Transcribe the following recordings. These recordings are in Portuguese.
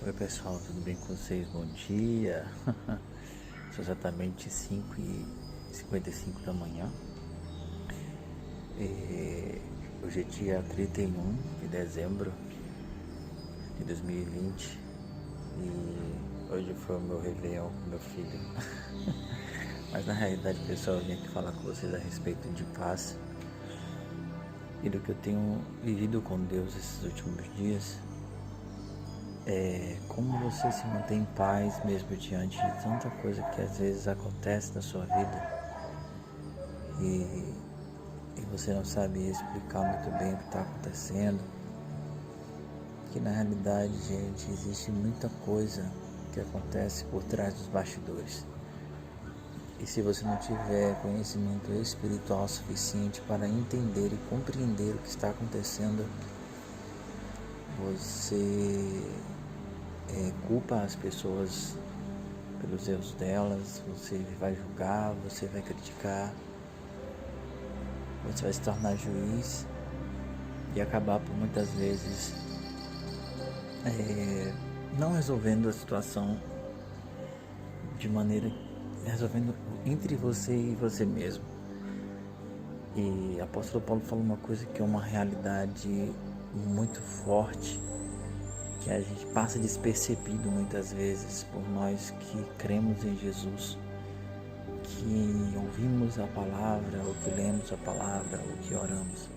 Oi pessoal, tudo bem com vocês? Bom dia! São exatamente 5h55 da manhã. Hoje é dia 31 de dezembro de 2020 e hoje foi o meu réveillon com meu filho. Mas na realidade, pessoal, eu vim aqui falar com vocês a respeito de paz e do que eu tenho vivido com Deus esses últimos dias. Como você se mantém em paz mesmo diante de tanta coisa que às vezes acontece na sua vida e você não sabe explicar muito bem o que está acontecendo. Que na realidade, gente, existe muita coisa que acontece por trás dos bastidores. E se você não tiver conhecimento espiritual suficiente para entender e compreender o que está acontecendo, você culpa as pessoas pelos erros delas, você vai julgar, você vai criticar, você vai se tornar juiz e acabar por muitas vezes não resolvendo a situação resolvendo entre você e você mesmo. E o apóstolo Paulo falou uma coisa que é uma realidade muito forte, que a gente passa despercebido muitas vezes por nós que cremos em Jesus, que ouvimos a palavra, ou que lemos a palavra, ou que oramos.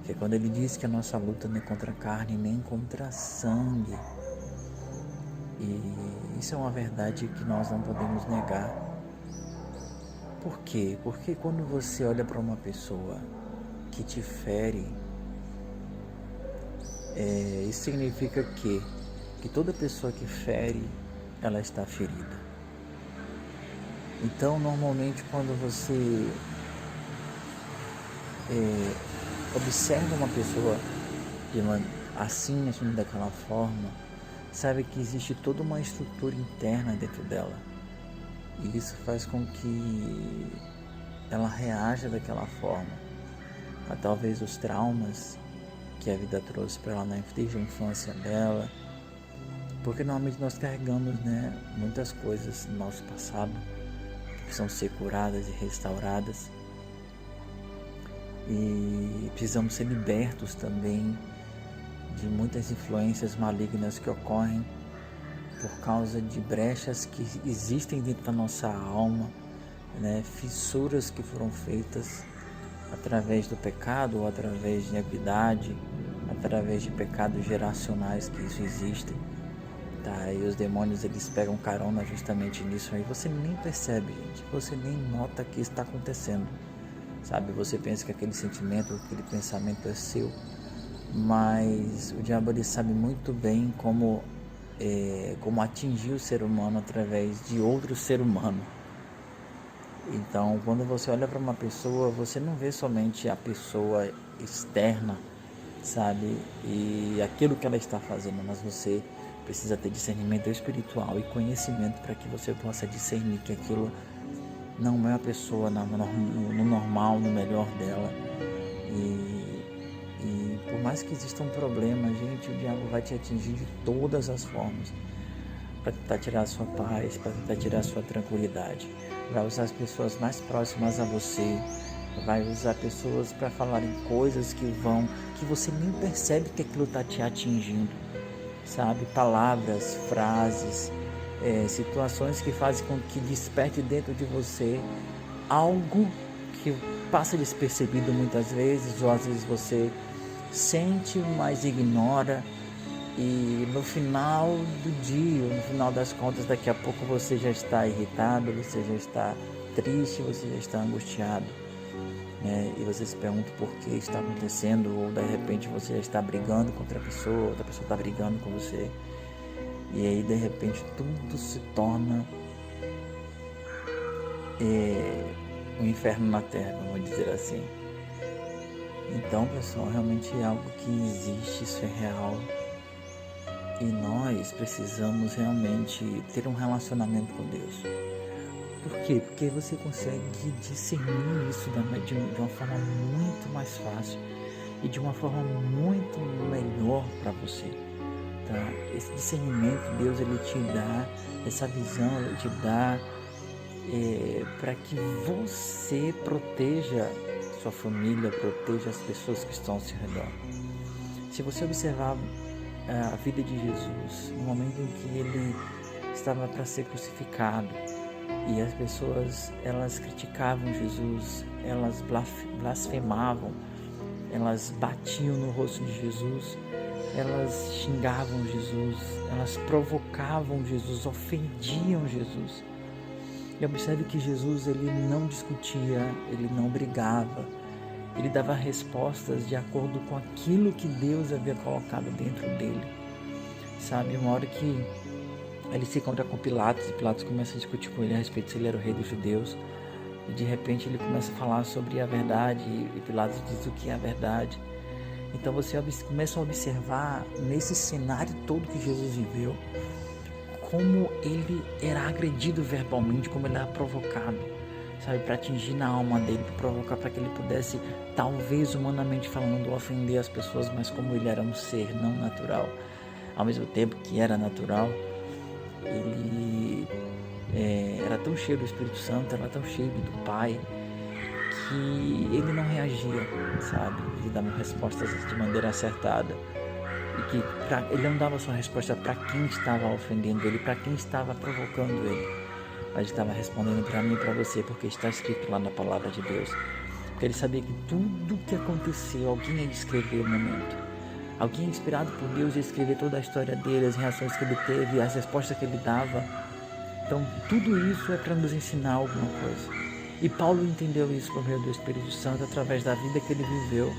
Que é quando ele diz que a nossa luta não é contra a carne, nem contra a sangue. E isso é uma verdade que nós não podemos negar. Por quê? Porque quando você olha para uma pessoa que te fere, isso significa que toda pessoa que fere, ela está ferida. Então, normalmente, quando você observa uma pessoa assim, agindo daquela forma, sabe que existe toda uma estrutura interna dentro dela. E isso faz com que ela reaja daquela forma a talvez os traumas que a vida trouxe para ela desde a infância dela, porque normalmente nós carregamos, muitas coisas no nosso passado que precisam ser curadas e restauradas, e precisamos ser libertos também de muitas influências malignas que ocorrem por causa de brechas que existem dentro da nossa alma, fissuras que foram feitas através do pecado ou através de iniquidade, através de pecados geracionais que isso existem, tá? E os demônios, eles pegam carona justamente nisso aí. Você nem percebe, gente, você nem nota que isso está acontecendo, sabe? Você pensa que aquele sentimento, aquele pensamento é seu, mas o diabo, ele sabe muito bem como atingir o ser humano através de outro ser humano. Então, quando você olha para uma pessoa, você não vê somente a pessoa externa, sabe? E aquilo que ela está fazendo, mas você precisa ter discernimento espiritual e conhecimento para que você possa discernir que aquilo não é a pessoa no normal, no melhor dela. E por mais que exista um problema, gente, o diabo vai te atingir de todas as formas para tentar tirar a sua paz, para tentar tirar a sua tranquilidade. Vai usar as pessoas mais próximas a você, vai usar pessoas para falarem coisas que você nem percebe que aquilo está te atingindo, sabe? Palavras, frases, situações que fazem com que desperte dentro de você algo que passa despercebido muitas vezes, ou às vezes você sente, mas ignora. E no final do dia, no final das contas, daqui a pouco você já está irritado, você já está triste, você já está angustiado, e você se pergunta por que está acontecendo, ou de repente você já está brigando com outra pessoa está brigando com você, e aí de repente tudo se torna um inferno na terra, vamos dizer assim. Então, pessoal, realmente é algo que existe, isso é real. E nós precisamos realmente ter um relacionamento com Deus. Por quê? Porque você consegue discernir isso de uma forma muito mais fácil e de uma forma muito melhor para você. esse discernimento, Deus ele te dá, essa visão ele te dá para que você proteja sua família, proteja as pessoas que estão ao seu redor. Se você observar a vida de Jesus, no momento em que ele estava para ser crucificado e as pessoas elas criticavam Jesus, elas blasfemavam, elas batiam no rosto de Jesus, elas xingavam Jesus, elas provocavam Jesus, ofendiam Jesus. E observe que Jesus ele não discutia, ele não brigava, ele dava respostas de acordo com aquilo que Deus havia colocado dentro dele. Sabe, uma hora que ele se encontra com Pilatos e Pilatos começa a discutir com ele a respeito se ele era o rei dos judeus. E de repente ele começa a falar sobre a verdade e Pilatos diz o que é a verdade. Então você começa a observar nesse cenário todo que Jesus viveu, como ele era agredido verbalmente, como ele era provocado, sabe, para atingir na alma dele, para provocar para que ele pudesse, talvez humanamente falando, ofender as pessoas, mas como ele era um ser não natural, ao mesmo tempo que era natural, ele era tão cheio do Espírito Santo, era tão cheio do Pai, que ele não reagia, sabe, ele dava respostas de maneira acertada. E que ele não dava sua resposta para quem estava ofendendo ele, para quem estava provocando ele, mas ele estava respondendo para mim e para você, porque está escrito lá na palavra de Deus. Porque ele sabia que tudo que aconteceu, alguém ia escrever o momento, alguém inspirado por Deus ia escrever toda a história dele, as reações que ele teve, as respostas que ele dava. Então tudo isso é para nos ensinar alguma coisa. E Paulo entendeu isso por meio do Espírito Santo, através da vida que ele viveu.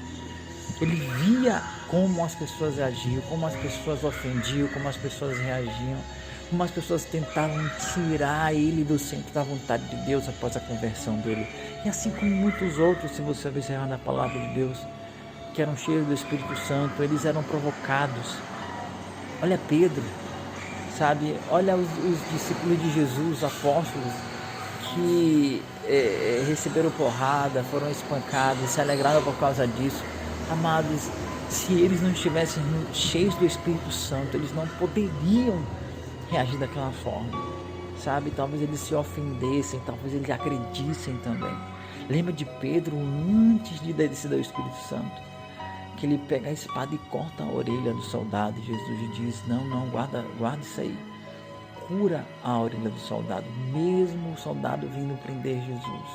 Ele via como as pessoas agiam, como as pessoas ofendiam, como as pessoas reagiam, como as pessoas tentavam tirar ele do centro da vontade de Deus após a conversão dele. E assim como muitos outros, se você observar na palavra de Deus, que eram cheios do Espírito Santo, eles eram provocados. Olha Pedro, sabe? Olha os discípulos de Jesus, os apóstolos, que receberam porrada, foram espancados, se alegraram por causa disso. Amados, se eles não estivessem cheios do Espírito Santo, eles não poderiam reagir daquela forma, sabe? Talvez eles se ofendessem, talvez eles acredissem também. Lembra de Pedro antes de descer do Espírito Santo, que ele pega a espada e corta a orelha do soldado, e Jesus diz, não, guarda isso aí, cura a orelha do soldado, mesmo o soldado vindo prender Jesus.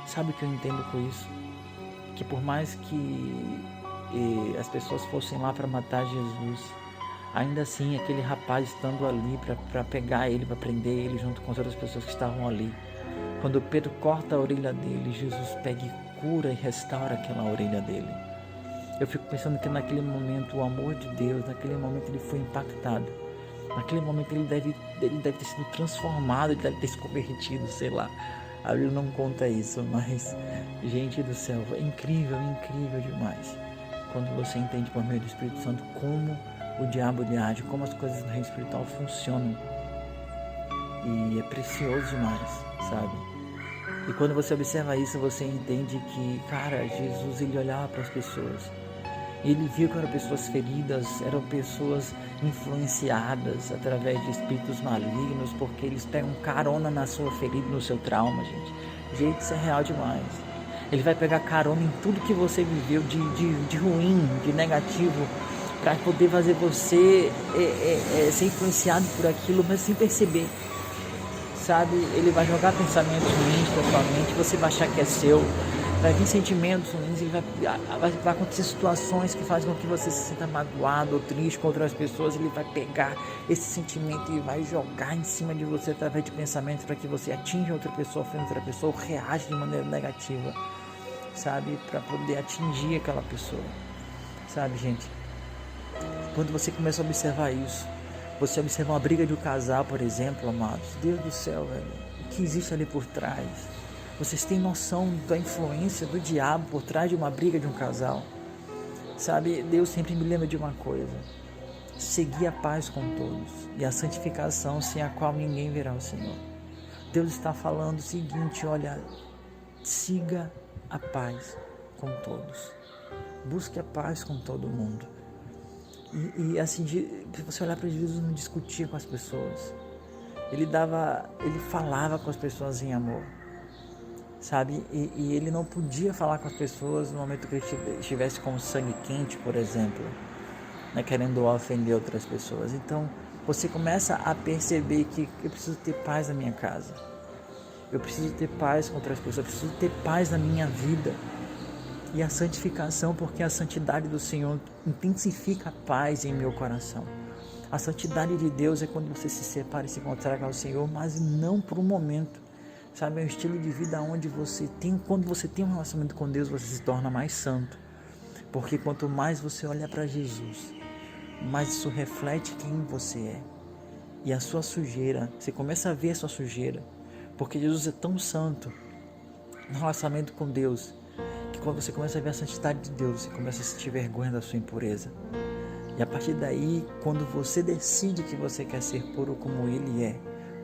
Sabe o que eu entendo com isso? Que por mais que as pessoas fossem lá para matar Jesus, ainda assim aquele rapaz estando ali para pegar ele, para prender ele junto com as outras pessoas que estavam ali, quando Pedro corta a orelha dele, Jesus pega e cura e restaura aquela orelha dele. Eu fico pensando que naquele momento o amor de Deus, naquele momento ele foi impactado, naquele momento ele deve ter sido transformado, ele deve ter se convertido, sei lá. A Bíblia não conta isso, mas, gente do céu, é incrível demais. Quando você entende por meio do Espírito Santo como o diabo ele age, como as coisas no reino espiritual funcionam. E é precioso demais, sabe? E quando você observa isso, você entende que, cara, Jesus ele olhava para as pessoas. Ele viu que eram pessoas feridas, eram pessoas influenciadas através de espíritos malignos, porque eles pegam carona na sua ferida, no seu trauma, gente. Gente, isso é real demais. Ele vai pegar carona em tudo que você viveu de ruim, de negativo, para poder fazer você ser influenciado por aquilo, mas sem perceber. Sabe? Ele vai jogar pensamentos ruins na sua mente, você vai achar que é seu. Vai vir sentimentos ruins, vai acontecer situações que fazem com que você se sinta magoado ou triste com outras pessoas. Ele vai pegar esse sentimento e vai jogar em cima de você através de pensamentos para que você atinja outra pessoa, ofenda outra pessoa, ou reage de maneira negativa, sabe? Para poder atingir aquela pessoa, sabe, gente? Quando você começa a observar isso, você observa uma briga de um casal, por exemplo, amados, Deus do céu, velho, o que existe ali por trás? Vocês têm noção da influência do diabo por trás de uma briga de um casal? Sabe, Deus sempre me lembra de uma coisa: seguir a paz com todos e a santificação, sem a qual ninguém verá o Senhor. Deus está falando o seguinte: olha, siga a paz com todos, busque a paz com todo mundo. E assim, se você olhar para Jesus, não discutia com as pessoas. Ele falava com as pessoas em amor, sabe? E ele não podia falar com as pessoas no momento que ele estivesse com o sangue quente, por exemplo, né, querendo ofender outras pessoas. Então, você começa a perceber que eu preciso ter paz na minha casa. Eu preciso ter paz com outras pessoas. Eu preciso ter paz na minha vida. E a santificação, porque a santidade do Senhor intensifica a paz em meu coração. A santidade de Deus é quando você se separa e se consagra ao Senhor, mas não por um momento. Sabe, é um estilo de vida onde quando você tem um relacionamento com Deus, você se torna mais santo. Porque quanto mais você olha para Jesus, mais isso reflete quem você é. E a sua sujeira, você começa a ver a sua sujeira. Porque Jesus é tão santo no relacionamento com Deus, que quando você começa a ver a santidade de Deus, você começa a sentir vergonha da sua impureza. E a partir daí, quando você decide que você quer ser puro como Ele é,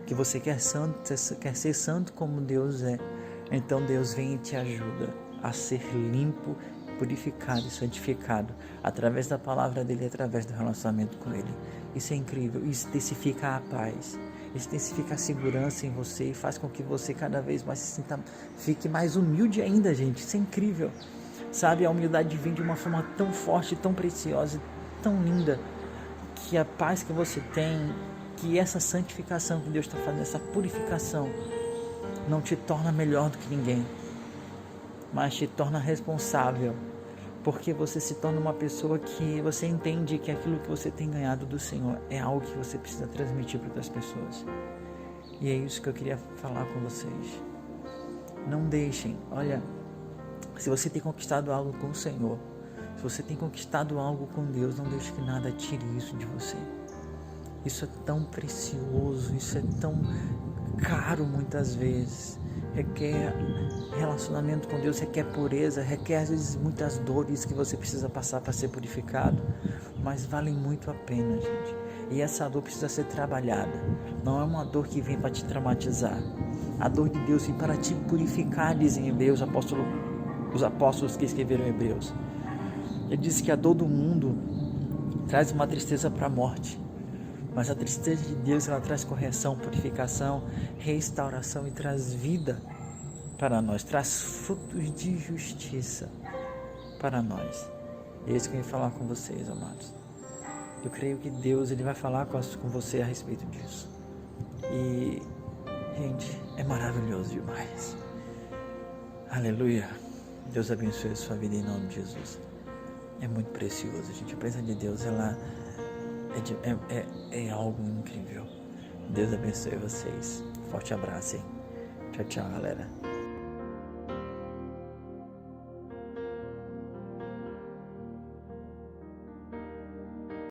que você quer ser santo como Deus é, então Deus vem e te ajuda a ser limpo, purificado e santificado através da palavra dEle, através do relacionamento com Ele. Isso é incrível, isso intensifica a paz, isso intensifica a segurança em você e faz com que você cada vez mais fique mais humilde ainda, gente. Isso é incrível, sabe? A humildade vem de uma forma tão forte, tão preciosa, tão linda, que a paz que você tem, que essa santificação que Deus está fazendo, essa purificação, não te torna melhor do que ninguém, mas te torna responsável, porque você se torna uma pessoa que você entende que aquilo que você tem ganhado do Senhor é algo que você precisa transmitir para outras pessoas. E é isso que eu queria falar com vocês. Não deixem, olha, se você tem conquistado algo com o Senhor, se você tem conquistado algo com Deus, não deixe que nada tire isso de você. Isso é tão precioso, isso é tão caro muitas vezes. Requer relacionamento com Deus, requer pureza, requer às vezes muitas dores que você precisa passar para ser purificado, mas valem muito a pena, gente. E essa dor precisa ser trabalhada. Não é uma dor que vem para te traumatizar. A dor de Deus vem para te purificar, dizem Hebreus, os apóstolos que escreveram Hebreus. Ele disse que a dor do mundo traz uma tristeza para a morte, mas a tristeza de Deus, ela traz correção, purificação, restauração e traz vida para nós, traz frutos de justiça para nós. É isso que eu vim falar com vocês, amados. Eu creio que Deus, Ele vai falar com você a respeito disso. E, gente, é maravilhoso demais. Aleluia. Deus abençoe a sua vida em nome de Jesus. É muito precioso, gente. A presença de Deus, ela é algo incrível. Deus abençoe vocês. Forte abraço, hein? Tchau, tchau, galera.